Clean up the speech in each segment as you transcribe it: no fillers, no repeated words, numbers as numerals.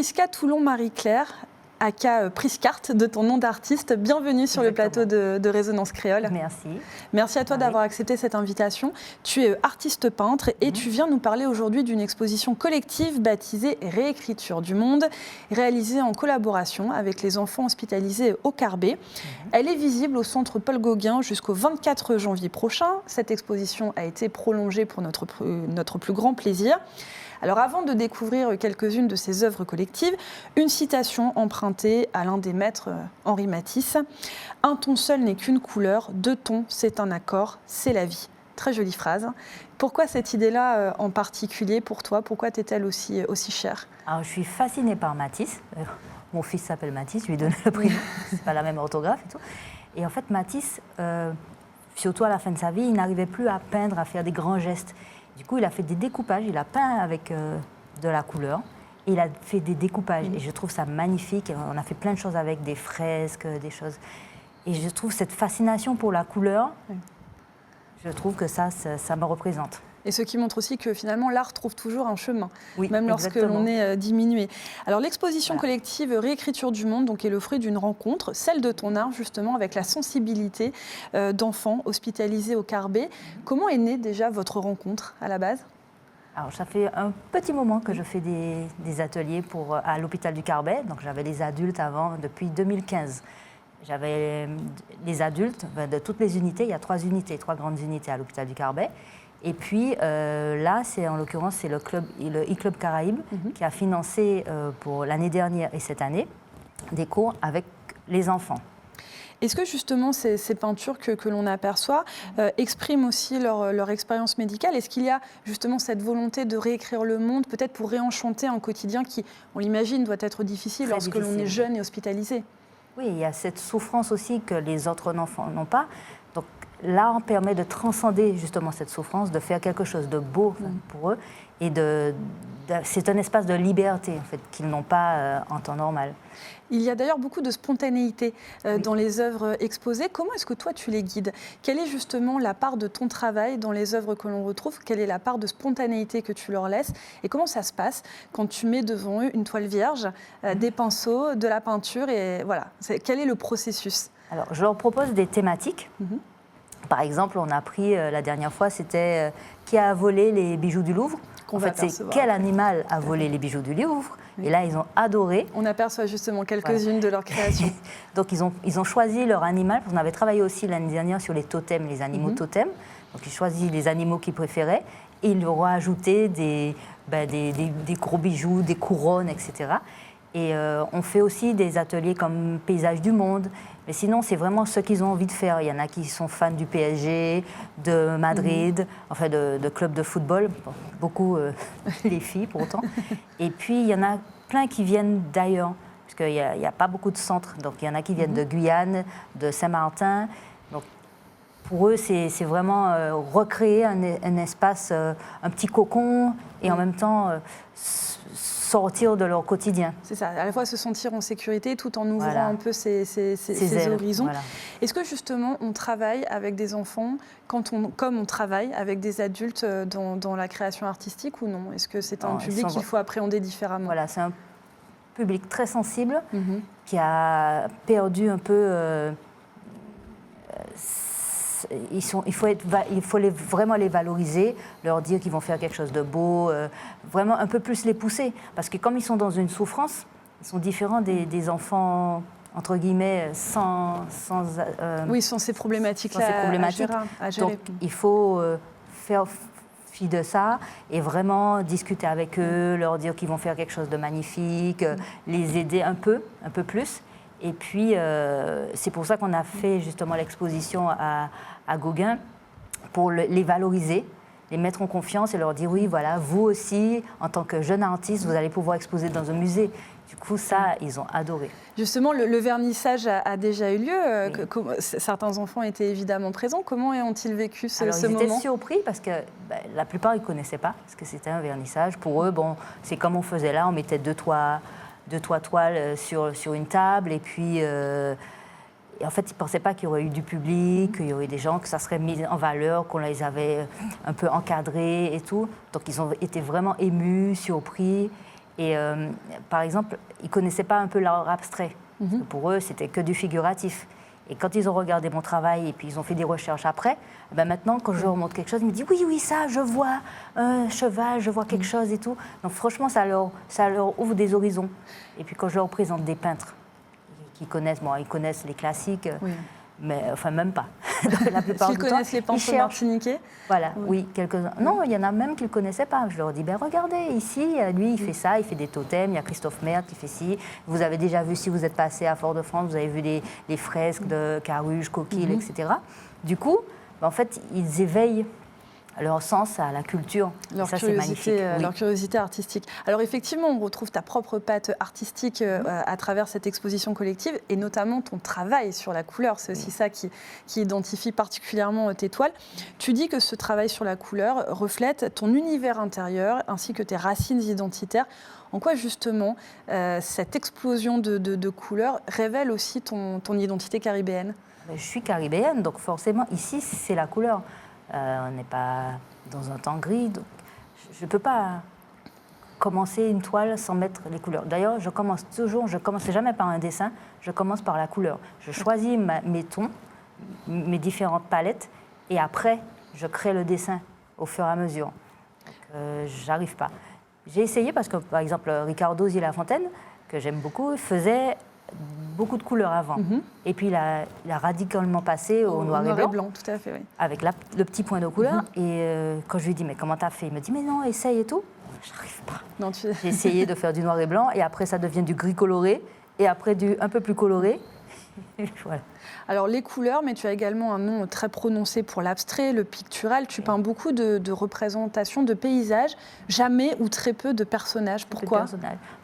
Prisca Toulon-Marie-Claire, aka Priscarte, de ton nom d'artiste. Bienvenue sur le plateau de Résonance Créole. Merci. Merci à toi d'avoir accepté cette invitation. Tu es artiste peintre et tu viens nous parler aujourd'hui d'une exposition collective baptisée Réécriture du monde, réalisée en collaboration avec les enfants hospitalisés au Carbet. Elle est visible au centre Paul Gauguin jusqu'au 24 janvier prochain. Cette exposition a été prolongée pour notre plus grand plaisir. Alors avant de découvrir quelques-unes de ces œuvres collectives, une citation empruntée à l'un des maîtres, Henri Matisse. « Un ton seul n'est qu'une couleur, deux tons, c'est un accord, c'est la vie ». Très jolie phrase. Pourquoi cette idée-là en particulier pour toi? Pourquoi t'est-elle aussi chère? Alors, je suis fascinée par Matisse. Mon fils s'appelle Matisse, je lui ai donné le prénom. C'est pas la même orthographe et tout. Et en fait, Matisse, surtout à la fin de sa vie, il n'arrivait plus à peindre, à faire des grands gestes. Du coup, il a fait des découpages, il a peint avec de la couleur, et il a fait des découpages. Et je trouve ça magnifique. On a fait plein de choses avec, des fresques, des choses. Et je trouve cette fascination pour la couleur, je trouve que ça me représente. Et ce qui montre aussi que finalement l'art trouve toujours un chemin, même lorsque exactement. l'on est diminué. Alors l'exposition collective Réécriture du monde donc, est le fruit d'une rencontre, celle de ton art justement avec la sensibilité d'enfants hospitalisés au Carbet. Comment est née déjà votre rencontre à la base? Alors ça fait un petit moment que je fais des ateliers à l'hôpital du Carbet, donc j'avais les adultes avant, depuis 2015. J'avais les adultes de toutes les unités, il y a 3 grandes unités à l'hôpital du Carbet. Et puis là, en l'occurrence, c'est le e-Club Caraïbes qui a financé pour l'année dernière et cette année des cours avec les enfants. Est-ce que justement ces peintures que l'on aperçoit expriment aussi leur expérience médicale? Est-ce qu'il y a justement cette volonté de réécrire le monde, peut-être pour réenchanter un quotidien qui, on l'imagine, doit être difficile lorsque l'on est jeune et hospitalisé? Oui, il y a cette souffrance aussi que les autres enfants n'ont pas. Donc l'art permet de transcender justement cette souffrance, de faire quelque chose de beau pour eux. Et c'est un espace de liberté en fait, qu'ils n'ont pas en temps normal. Il y a d'ailleurs beaucoup de spontanéité dans les œuvres exposées. Comment est-ce que toi tu les guides? Quelle est justement la part de ton travail dans les œuvres que l'on retrouve? Quelle est la part de spontanéité que tu leur laisses? Et comment ça se passe quand tu mets devant eux une toile vierge, des pinceaux, de la peinture et voilà. Quel est le processus? Alors, je leur propose des thématiques. Par exemple, on a pris la dernière fois, c'était qui a volé les bijoux du Louvre? En fait, c'est quel animal a volé les bijoux du Louvre? Et là, ils ont adoré. On aperçoit justement quelques-unes de leurs créations. Donc, ils ont choisi leur animal. On avait travaillé aussi l'année dernière sur les totems, les animaux totems. Donc, ils ont choisi les animaux qu'ils préféraient et ils leur ont ajouté des gros bijoux, des couronnes, etc. Et on fait aussi des ateliers comme Paysage du monde. Mais sinon, c'est vraiment ce qu'ils ont envie de faire. Il y en a qui sont fans du PSG, de Madrid, enfin de clubs de football. Bon, beaucoup les filles, pour autant. Et puis, il y en a plein qui viennent d'ailleurs, parce qu'il n'y a pas beaucoup de centres. Donc, il y en a qui viennent de Guyane, de Saint-Martin. Donc, pour eux, c'est vraiment recréer un espace, un petit cocon, et en même temps sortir de leur quotidien. C'est ça, à la fois se sentir en sécurité tout en ouvrant un peu ces horizons. Voilà. Est-ce que justement on travaille avec des enfants comme on travaille avec des adultes dans la création artistique ou non? Est-ce que c'est un public qu'il faut appréhender différemment? Voilà, c'est un public très sensible qui a perdu un peu... il faut vraiment les valoriser, leur dire qu'ils vont faire quelque chose de beau, vraiment un peu plus les pousser. Parce que comme ils sont dans une souffrance, ils sont différents des enfants, entre guillemets, sans ces problématiques-là à gérer. Donc il faut faire fi de ça et vraiment discuter avec eux, leur dire qu'ils vont faire quelque chose de magnifique, les aider un peu plus. Et puis, c'est pour ça qu'on a fait justement l'exposition à Gauguin, pour les valoriser, les mettre en confiance et leur dire, oui, voilà, vous aussi, en tant que jeune artiste, vous allez pouvoir exposer dans un musée. Du coup, ça, ils ont adoré. Justement, le vernissage a déjà eu lieu. Certains enfants étaient évidemment présents. Comment ont-ils vécu ce moment? Ils étaient surpris parce que la plupart, ils ne connaissaient pas ce que c'était un vernissage. Pour eux, c'est comme on faisait là, on mettait deux toiles sur une table et puis et en fait ils ne pensaient pas qu'il y aurait eu du public, qu'il y aurait des gens, que ça serait mis en valeur, qu'on les avait un peu encadrés et tout. Donc ils ont été vraiment émus, surpris Et par exemple, ils ne connaissaient pas un peu l'art abstrait. Parce que pour eux, c'était que du figuratif. Et quand ils ont regardé mon travail et puis ils ont fait des recherches après, ben maintenant, quand je leur montre quelque chose, ils me disent oui, ça, je vois un cheval, je vois quelque chose et tout. Donc franchement, ça leur ouvre des horizons. Et puis quand je leur présente des peintres qui connaissent, ils connaissent les classiques, mais enfin même pas. La plupart S'ils du temps, connaissent les peintres martiniquais. Voilà, oui, quelques-uns. Non, il y en a même qui ne le connaissaient pas. Je leur dis, regardez, ici, lui, il fait ça, il fait des totems, il y a Christophe Merth qui fait ci. Vous avez déjà vu, si vous êtes passé à Fort-de-France, vous avez vu les fresques de Carouge, Coquille, etc. Du coup, en fait, ils éveillent leur sens à la culture. Leur ça, curiosité, c'est magnifique. leur curiosité artistique. Alors effectivement, on retrouve ta propre patte artistique à travers cette exposition collective et notamment ton travail sur la couleur. C'est aussi ça qui identifie particulièrement tes toiles. Tu dis que ce travail sur la couleur reflète ton univers intérieur ainsi que tes racines identitaires. En quoi justement cette explosion de couleurs révèle aussi ton identité caribéenne ? Je suis caribéenne, donc forcément, ici, c'est la couleur. On n'est pas dans un temps gris, donc je ne peux pas commencer une toile sans mettre les couleurs. D'ailleurs, je commence jamais par un dessin, je commence par la couleur. Je choisis mes tons, mes différentes palettes, et après, je crée le dessin au fur et à mesure. Donc, j'arrive pas. J'ai essayé parce que, par exemple, Ricardo Zilafontaine, que j'aime beaucoup, faisait beaucoup de couleurs avant. Et puis, il a radicalement passé au noir et blanc. Tout à fait, oui. Avec le petit point de couleur. Et quand je lui dis, mais comment t'as fait ? Il me dit, mais non, essaye et tout. J'arrive pas. J'ai essayé de faire du noir et blanc, et après, ça devient du gris coloré, et après, du un peu plus coloré. Voilà. Alors, les couleurs, mais tu as également un nom très prononcé pour l'abstrait, le pictural. Tu peins beaucoup de représentations de paysages, jamais ou très peu de personnages. Pourquoi ?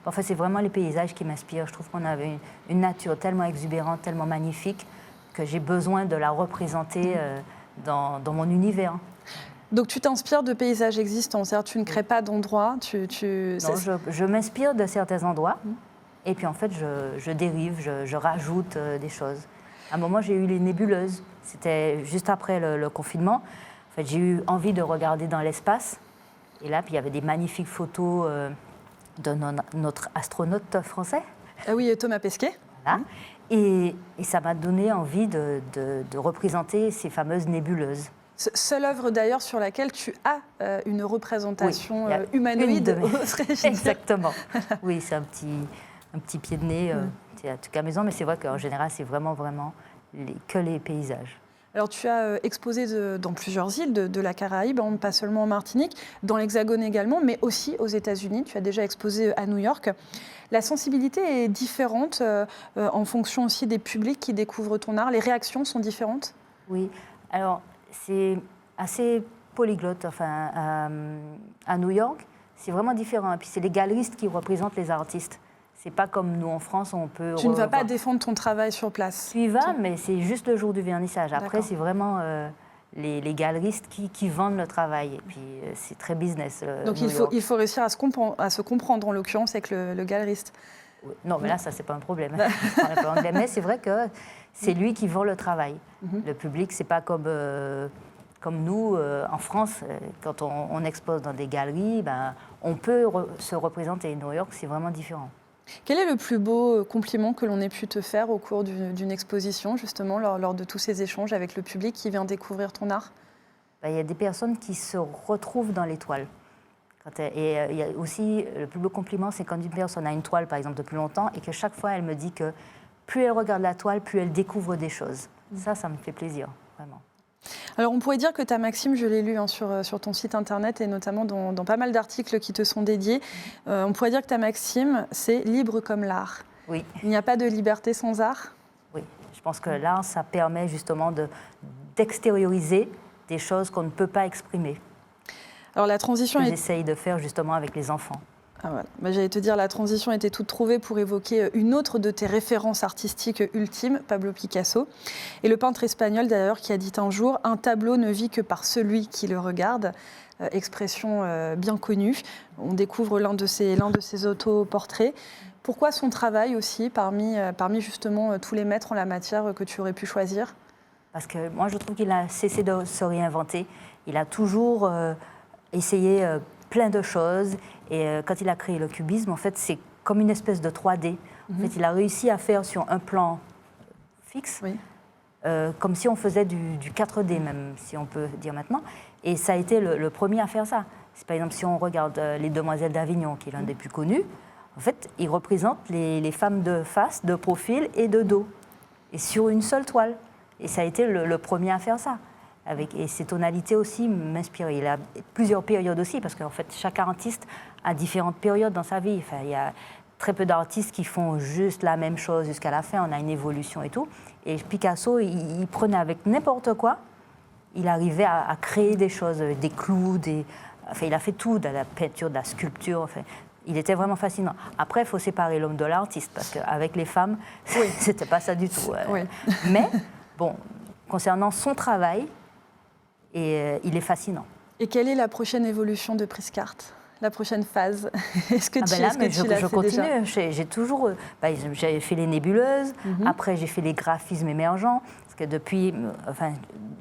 En fait, c'est vraiment les paysages qui m'inspirent. Je trouve qu'on avait une nature tellement exubérante, tellement magnifique, que j'ai besoin de la représenter dans mon univers. Donc, tu t'inspires de paysages existants, c'est-à-dire tu ne crées pas d'endroits Non, je m'inspire de certains endroits. Et puis en fait, je dérive, je rajoute des choses. À un moment, j'ai eu les nébuleuses. C'était juste après le confinement. En fait, j'ai eu envie de regarder dans l'espace. Et là, puis il y avait des magnifiques photos de notre astronaute français. Ah oui, Thomas Pesquet. Voilà. Et ça m'a donné envie de représenter ces fameuses nébuleuses. Seule œuvre d'ailleurs sur laquelle tu as une représentation humanoïde. Exactement. Oui, c'est un petit pied de nez, c'est un truc amusant, mais c'est vrai qu'en général, c'est vraiment que les paysages. Alors, tu as exposé dans plusieurs îles de la Caraïbe, pas seulement en Martinique, dans l'Hexagone également, mais aussi aux États-Unis. Tu as déjà exposé à New York. La sensibilité est différente en fonction aussi des publics qui découvrent ton art. Les réactions sont différentes ? Oui. Alors, c'est assez polyglotte. Enfin, à New York, c'est vraiment différent. Et puis, c'est les galeristes qui représentent les artistes. C'est pas comme nous en France, on peut... Tu ne vas pas défendre ton travail sur place. Tu y vas, mais c'est juste le jour du vernissage. Après, c'est vraiment les galeristes qui vendent le travail. Et puis, c'est très business. Donc, il faut réussir à se comprendre, en l'occurrence, avec le galeriste. Oui. Non, mais là, ça, c'est pas un problème. Je parle un peu anglais, mais c'est vrai que c'est lui qui vend le travail. Le public, c'est pas comme nous, en France, quand on expose dans des galeries, on peut se représenter. New York, c'est vraiment différent. Quel est le plus beau compliment que l'on ait pu te faire au cours d'une exposition, justement, lors de tous ces échanges avec le public qui vient découvrir ton art ? Il y a des personnes qui se retrouvent dans les toiles. Et il y a aussi, le plus beau compliment, c'est quand une personne a une toile, par exemple, depuis longtemps, et que chaque fois, elle me dit que plus elle regarde la toile, plus elle découvre des choses. Ça me fait plaisir, vraiment. Alors, on pourrait dire que ta maxime, je l'ai lu sur ton site internet et notamment dans pas mal d'articles qui te sont dédiés, on pourrait dire que ta maxime, c'est libre comme l'art. Oui. Il n'y a pas de liberté sans art ? Oui, je pense que l'art, ça permet justement d'extérioriser des choses qu'on ne peut pas exprimer. Alors, la transition j'essaye de faire justement avec les enfants. Ah voilà. J'allais te dire, la transition était toute trouvée pour évoquer une autre de tes références artistiques ultimes, Pablo Picasso. Et le peintre espagnol, d'ailleurs, qui a dit un jour « Un tableau ne vit que par celui qui le regarde ». Expression bien connue. On découvre l'un de ses autoportraits. Pourquoi son travail aussi, parmi justement tous les maîtres en la matière que tu aurais pu choisir ? Parce que moi, je trouve qu'il a cessé de se réinventer. Il a toujours essayé plein de choses. Et quand il a créé le cubisme, en fait, c'est comme une espèce de 3D. En fait, il a réussi à faire sur un plan fixe, comme si on faisait du 4D, même si on peut dire maintenant. Et ça a été le premier à faire ça. Par exemple, si on regarde Les Demoiselles d'Avignon, qui est l'un des plus connus, en fait, il représente les femmes de face, de profil et de dos, et sur une seule toile. Et ça a été le premier à faire ça. Et ces tonalités aussi m'inspirent. Il a plusieurs périodes aussi, parce qu'en fait, chaque artiste a différentes périodes dans sa vie. Enfin, il y a très peu d'artistes qui font juste la même chose jusqu'à la fin. On a une évolution et tout. Et Picasso, il prenait avec n'importe quoi, il arrivait à créer des choses, des clous, enfin, il a fait tout, de la peinture, de la sculpture. Enfin, il était vraiment fascinant. Après, il faut séparer l'homme de l'artiste, parce qu'avec les femmes, c'était pas ça du tout. Mais, bon, concernant son travail, il est fascinant. Et quelle est la prochaine évolution de Priscart ? La prochaine phase? Est-ce que je continue. J'ai toujours... j'avais fait les nébuleuses, après j'ai fait les graphismes émergents, parce que depuis... Enfin,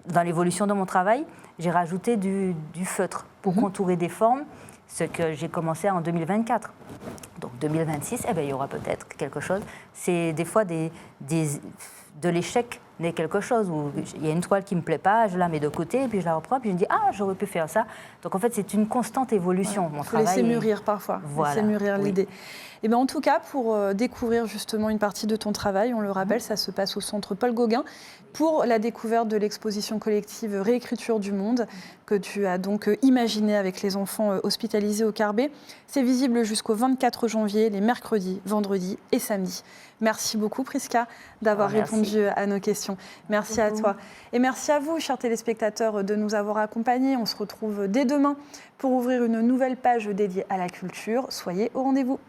dans l'évolution de mon travail, j'ai rajouté du feutre pour contourer des formes, ce que j'ai commencé en 2024. Donc 2026, il y aura peut-être quelque chose. C'est des fois de l'échec naît quelque chose, où il y a une toile qui ne me plaît pas, je la mets de côté, puis je la reprends, puis je me dis « Ah, j'aurais pu faire ça ». Donc en fait, c'est une constante évolution, mon travail. Il faut laisser mûrir parfois, laisser mûrir l'idée. Et bien, en tout cas, pour découvrir justement une partie de ton travail, on le rappelle, ça se passe au centre Paul Gauguin, pour la découverte de l'exposition collective Réécriture du monde, que tu as donc imaginée avec les enfants hospitalisés au Carbet. C'est visible jusqu'au 24 janvier, les mercredis, vendredis et samedis. Merci beaucoup, Prisca, d'avoir répondu à nos questions. Merci à toi. Et merci à vous, chers téléspectateurs, de nous avoir accompagnés. On se retrouve dès demain pour ouvrir une nouvelle page dédiée à la culture. Soyez au rendez-vous.